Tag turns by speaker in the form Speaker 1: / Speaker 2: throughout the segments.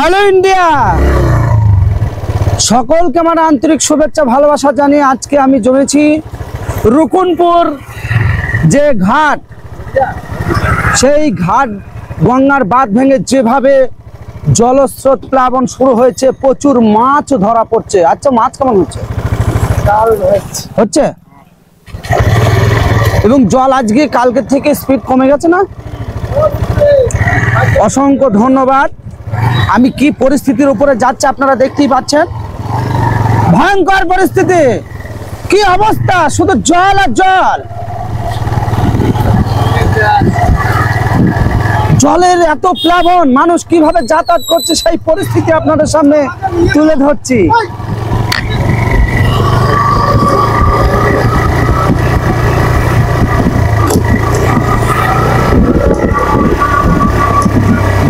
Speaker 1: Hello India, সকলকে আমার আন্তরিক শুভেচ্ছা ভালোবাসা জানিয়ে আজকে আমি জমেছি রুকুনপুর যে ঘাট, সেই ঘাট গঙ্গার বাঁধ ভেঙে যেভাবে জলস্রোত প্লাবন শুরু হয়েছে, প্রচুর মাছ ধরা পড়ছে। আচ্ছা, মাছ কেমন হচ্ছে? হচ্ছে এবং জল আজকে কালকের থেকে স্পিড কমে গেছে না? অসংখ্য ধন্যবাদ। আমি কি পরিস্থিতির উপরে যাচ্ছে আপনারা দেখতেই পাচ্ছেন, ভয়ঙ্কর পরিস্থিতি, কি অবস্থা, শুধু জল আর জল। জলের এত প্লাবন, মানুষ কিভাবে যাতায়াত করছে সেই পরিস্থিতি আপনাদের সামনে তুলে ধরছি।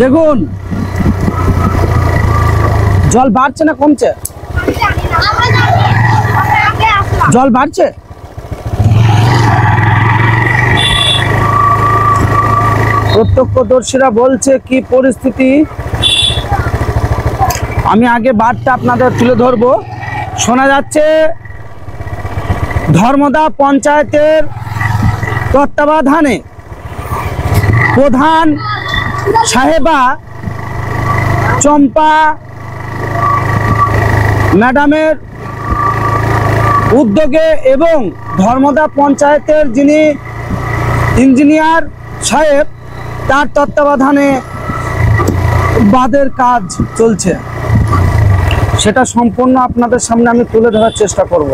Speaker 1: দেখুন, জল বাড়ছে না কমছে? জল বাড়ছে। প্রত্যক্ষদর্শীরা বলছে কি পরিস্থিতি। আমি আগে বাঁধটা আপনাদের তুলে ধরবো। শোনা যাচ্ছে ধর্মদা পঞ্চায়েতের তত্ত্বাবধানে প্রধান সাহেবা চম্পা ম্যাডামের উদ্যোগে এবং ধর্মদা পঞ্চায়েতের যিনি ইঞ্জিনিয়ার সাহেব, তার তত্ত্বাবধানে বাঁধের কাজ চলছে। সেটা সম্পূর্ণ আপনাদের সামনে আমি তুলে ধরার চেষ্টা করব।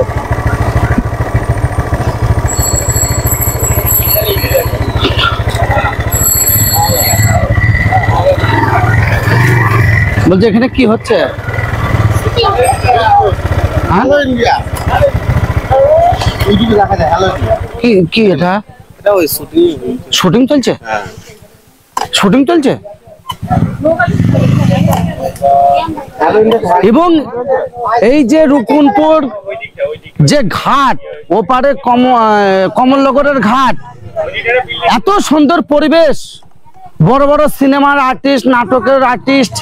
Speaker 1: বলছি, এখানে কি হচ্ছে? কি এটা? শুটিং চলছে? শুটিং চলছে। এবং এই যে রুকুনপুর যে ঘাট, ওপারে কমলনগরের ঘাট, এত সুন্দর পরিবেশ, বড় বড় সিনেমার আর্টিস্ট, নাটকের আর্টিস্ট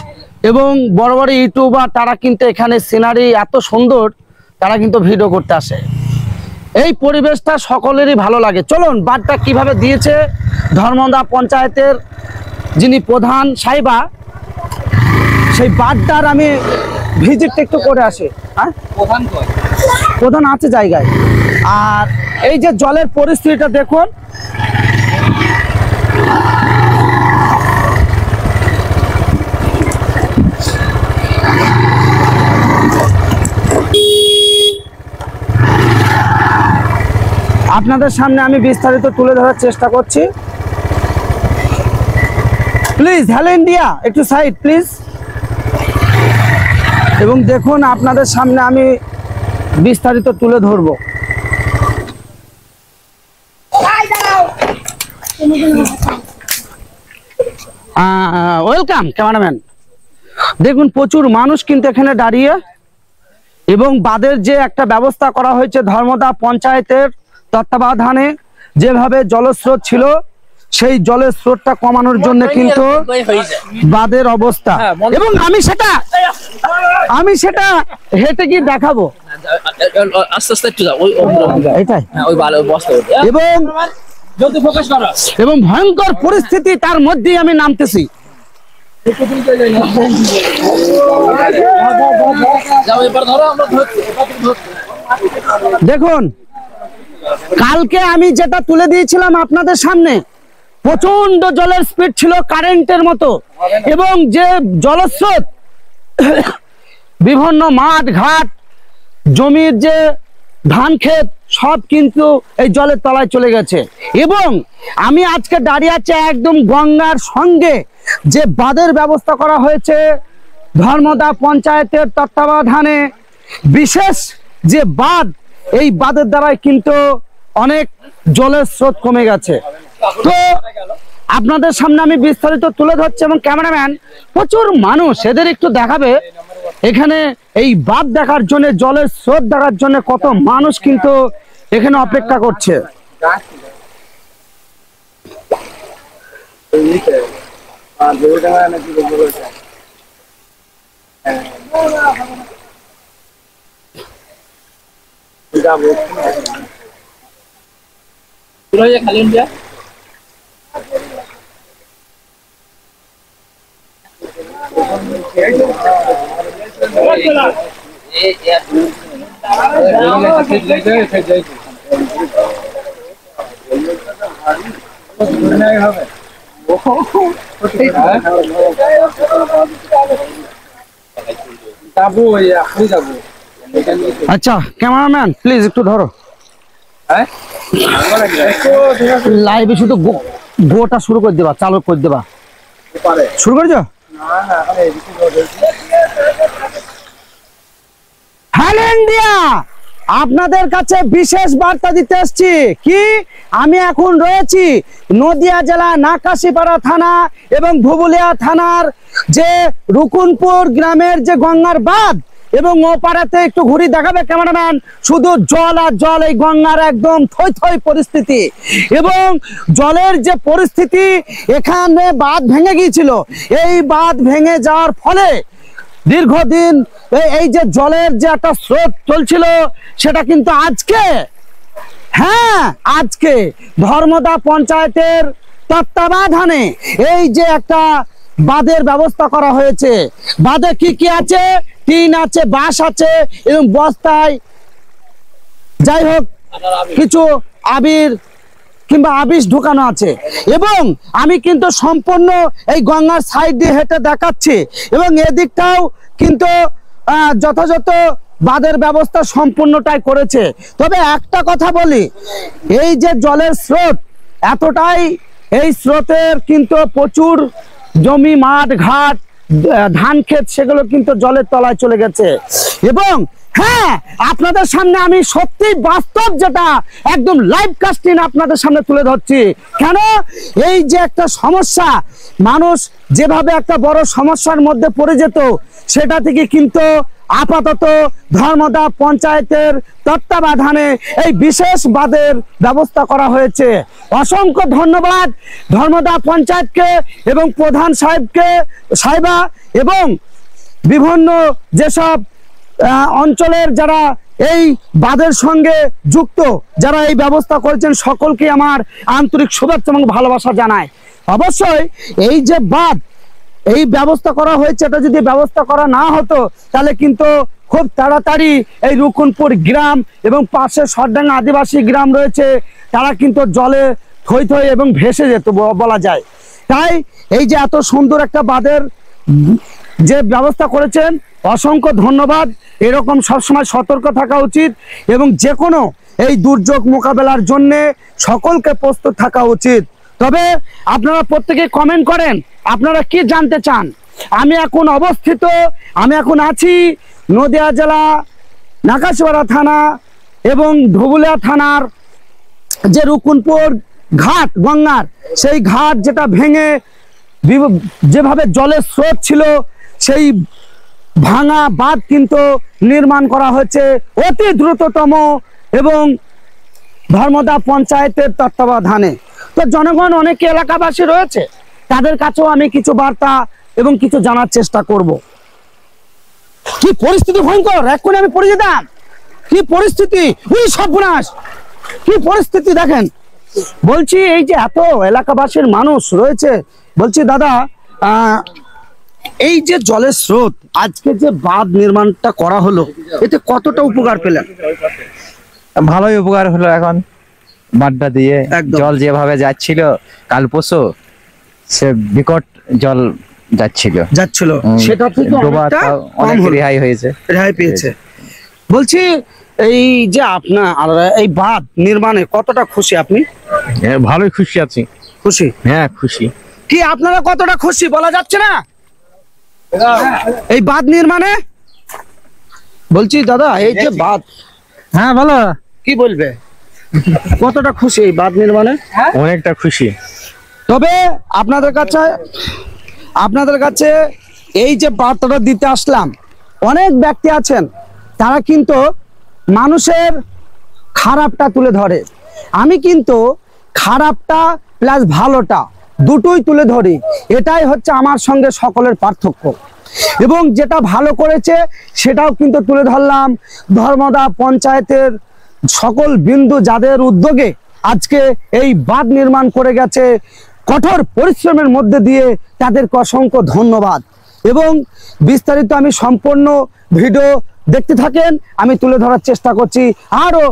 Speaker 1: এবং বড় বড় ইউটিউবার, তারা কিন্তু এখানে সিনারি এত সুন্দর, তারা কিন্তু ভিডিও করতে আসে। এই পরিবেশটা সকলেরই ভালো লাগে। চলুন, বাঁধটা কিভাবে দিয়েছে ধর্মদা পঞ্চায়েতের যিনি প্রধান সাহেবা, সেই বাঁধটার আমি ভিজিটটা একটু করে আসি। হ্যাঁ, প্রধান আছে জায়গায়। আর এই যে জলের পরিস্থিতিটা দেখুন, আপনাদের সামনে আমি বিস্তারিত তুলে ধরার চেষ্টা করছি। প্লিজ, হ্যালো ইন্ডিয়া, একটু সাইড প্লিজ। এবং দেখুন, আপনাদের সামনে আমি বিস্তারিত তুলে ধরব। Welcome cameraman. দেখুন, প্রচুর মানুষ কিন্তু এখানে দাঁড়িয়ে, এবং বাঁধের যে একটা ব্যবস্থা করা হয়েছে ধর্মদা পঞ্চায়েতের তত্ত্বাবধানে, যেভাবে জলস্রোত ছিল, সেই জলের স্রোতটা কমানোর জন্য কিন্তু বাঁধের অবস্থা। এবং আমি সেটা হেঁটে গিয়ে দেখাবো। এবং ভয়ঙ্কর পরিস্থিতি, তার মধ্যেই আমি নামতেছি। দেখুন, কালকে আমি যেটা তুলে দিয়েছিলাম আপনাদের সামনে, প্রচন্ড জলের স্পিড ছিল কারেন্টের মতো, এবং যে জলস্রোত বিভিন্ন মাঠ ঘাট, জমির যে ধান ক্ষেত, সব কিন্তু এই জলের তলায় চলে গেছে। এবং আমি আজকে দাঁড়িয়ে আছি একদম গঙ্গার সঙ্গে, যে বাঁধের ব্যবস্থা করা হয়েছে ধর্মদা পঞ্চায়েতের তত্ত্বাবধানে, বিশেষ যে বাঁধ, এই বাঁধের দ্বারাই কিন্তু অনেক জলের স্রোত কমে গেছে। তো আপনাদের সামনে আমি বিস্তারিত তুলে ধরছি। এবং ক্যামেরাম্যান, প্রচুর মানুষ, এদের একটু দেখাবে এখানে এই বাঁধ দেখার জন্য, জলের স্রোত দেখার জন্য কত মানুষ কিন্তু এখানে অপেক্ষা করছে। আচ্ছা ক্যামেরাম্যান প্লিজ একটু ধরো, লাইভে শুধু গোটা শুরু করে দেবা, চালু করে দেবা, শুরু করে দাও। হ্যালো ইন্ডিয়া, আপনাদের কাছে বিশেষ বার্তা দিতে এসেছি। কি, আমি এখন রয়েছি নদিয়া জেলা নাকাশিপাড়া থানা এবং ধুবুলিয়া থানার যে রুকুনপুর গ্রামের যে গঙ্গার বাঁধ, এবং ওপারেতে একটু ঘুরি দেখাবে ক্যামেরাম্যান, শুধু জল আর জল, এই গঙ্গার একদম থই থই পরিস্থিতি। এবং জলের যে পরিস্থিতি, এখানে বাঁধ ভেঙে গিয়েছিল, এই বাঁধ ভেঙে যাওয়ার ফলে দীর্ঘদিন এই যে জলের যে একটা স্রোত চলছিল, সেটা কিন্তু আজকে, হ্যাঁ আজকে ধর্মদা পঞ্চায়েতের তত্ত্বাবধানে এই যে একটা বাঁধের ব্যবস্থা করা হয়েছে। বাঁধে কি কি আছে? টিন আছে, বাঁশ আছে, এবং বস্তায় যাই হোক কিছু আবির কিংবা আবিষ ঢুকানো আছে। এবং আমি কিন্তু সম্পূর্ণ এই গঙ্গার সাইড দিয়ে হেঁটে দেখাচ্ছি, এবং এদিকটাও কিন্তু যথাযথ বাঁধের ব্যবস্থা সম্পূর্ণটাই করেছে। তবে একটা কথা বলি, এই যে জলের স্রোত এতটাই, এই স্রোতের কিন্তু প্রচুর জমি, মাঠ, ঘাট, ধান ক্ষেত সেগুলো কিন্তু জলের তলায় চলে গেছে। এবং হ্যাঁ, আপনাদের সামনে আমি সত্যি বাস্তব যেটা একদম লাইভ কাস্টিং আপনাদের সামনে তুলে ধরছি। কেন, এই যে একটা সমস্যা, মানুষ যেভাবে একটা বড় সমস্যার মধ্যে পড়ে যেত, সেটা থেকে কিন্তু আপাতত ধর্মদা পঞ্চায়েতের তত্ত্বাবধানে এই বিশেষ বাঁধের ব্যবস্থা করা হয়েছে। অসংখ্য ধন্যবাদ ধর্মদা পঞ্চায়েতকে এবং প্রধান সাহেবা এবং বিভিন্ন যেসব অঞ্চলের যারা এই বাঁধের সঙ্গে যুক্ত, যারা এই ব্যবস্থা করেছেন, সকলকে আমার আন্তরিক শুভেচ্ছা এবং ভালোবাসা জানাই। অবশ্যই এই যে বাঁধ, এই ব্যবস্থা করা হয়েছে, এটা যদি ব্যবস্থা করা না হতো তাহলে কিন্তু খুব তাড়াতাড়ি এই রুকুনপুর গ্রাম এবং পাশে সরডাঙ্গা আদিবাসী গ্রাম রয়েছে, তারা কিন্তু জলে থই থই এবং ভেসে যেত বলা যায়। তাই এই যে এত সুন্দর একটা বাঁধের যে ব্যবস্থা করেছেন, অসংখ্য ধন্যবাদ। এরকম সবসময় সতর্ক থাকা উচিত, এবং যে কোনো এই দুর্যোগ মোকাবেলার জন্য সকলকে প্রস্তুত থাকা উচিত। তবে আপনারা প্রত্যেকে কমেন্ট করেন, আপনারা কি জানতে চান। আমি এখন আছি নদিয়া জেলা নাকাশিপাড়া থানা এবং ধুবুলিয়া থানার যে রুকুনপুর ঘাট, গঙ্গার সেই ঘাট যেটা ভেঙে যেভাবে জলের স্রোত ছিল, সেই ভাঙা বাঁধ কিন্তু নির্মাণ করা হয়েছে অতি দ্রুততম এবং ধর্মদা পঞ্চায়েতের তত্ত্বাবধানে। তো জনগণ, অনেকে এলাকাবাসী রয়েছে, তাদের কাছেও আমি কিছু বার্তা এবং কিছু জানার চেষ্টা করব। কি পরিস্থিতি ভয়ঙ্কর, এক্ষুনি আমি পড়ে যেতাম। কি পরিস্থিতি, ওই সর্বনাশ, কি পরিস্থিতি দেখেন। বলছি এই যে এত এলাকাবাসীর মানুষ রয়েছে, বলছি দাদা, এই যে জলের স্রোত, আজকে যে বাঁধ নির্মাণটা করা হলো, এতে কতটা উপকার পেলেন?
Speaker 2: ভালোই উপকার হলো। এখন বাঁধটা দিয়ে জল যেভাবে যাচ্ছিল কাল পরশু, সে বিকট জল যাচ্ছিল, সেটা থেকে অনেক রেহাই পেয়েছে। বলছি এই যে আপনার এই বাঁধ নির্মাণে কতটা খুশি আপনি?
Speaker 3: ভালোই খুশি আছি।
Speaker 2: খুশি?
Speaker 3: হ্যাঁ খুশি।
Speaker 2: কি আপনারা কতটা খুশি বলা যাচ্ছে না এই বাঁধ নির্মাণে? বলছি দাদা, এই যে বাঁধ,
Speaker 3: হ্যাঁ বলো,
Speaker 2: কি বলবে, কতটা খুশি এই বাঁধ নির্মাণে?
Speaker 3: অনেকটা খুশি।
Speaker 2: তবে আপনাদের কাছে এই যে বার্তাটা দিতে আসলাম, অনেক ব্যক্তি আছেন তারা কিন্তু মানুষের খারাপটা তুলে ধরে। আমি কিন্তু খারাপটা প্লাস ভালোটা দুটোই তুলে ধরি। এটাই হচ্ছে আমার সঙ্গে সকলের পার্থক্য।
Speaker 1: এবং যেটা ভালো করেছে সেটাও কিন্তু তুলে ধরলাম। ধর্মদা পঞ্চায়েতের সকল বিন্দু যাদের উদ্যোগে আজকে এই বাঁধ নির্মাণ করে গেছে, কঠোর পরিশ্রমের মধ্যে দিয়ে তাদেরকে অসংখ্য ধন্যবাদ। এবং বিস্তারিত আমি সম্পূর্ণ ভিডিও দেখতে থাকেন, আমি তুলে ধরার চেষ্টা করছি আরও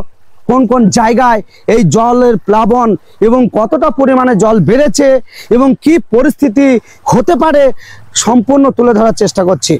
Speaker 1: কোন কোন জায়গায় এই জলের প্লাবন এবং কতটা পরিমাণে জল বেড়েছে এবং কি পরিস্থিতি হতে পারে সম্পূর্ণ তুলে ধরার চেষ্টা করছি।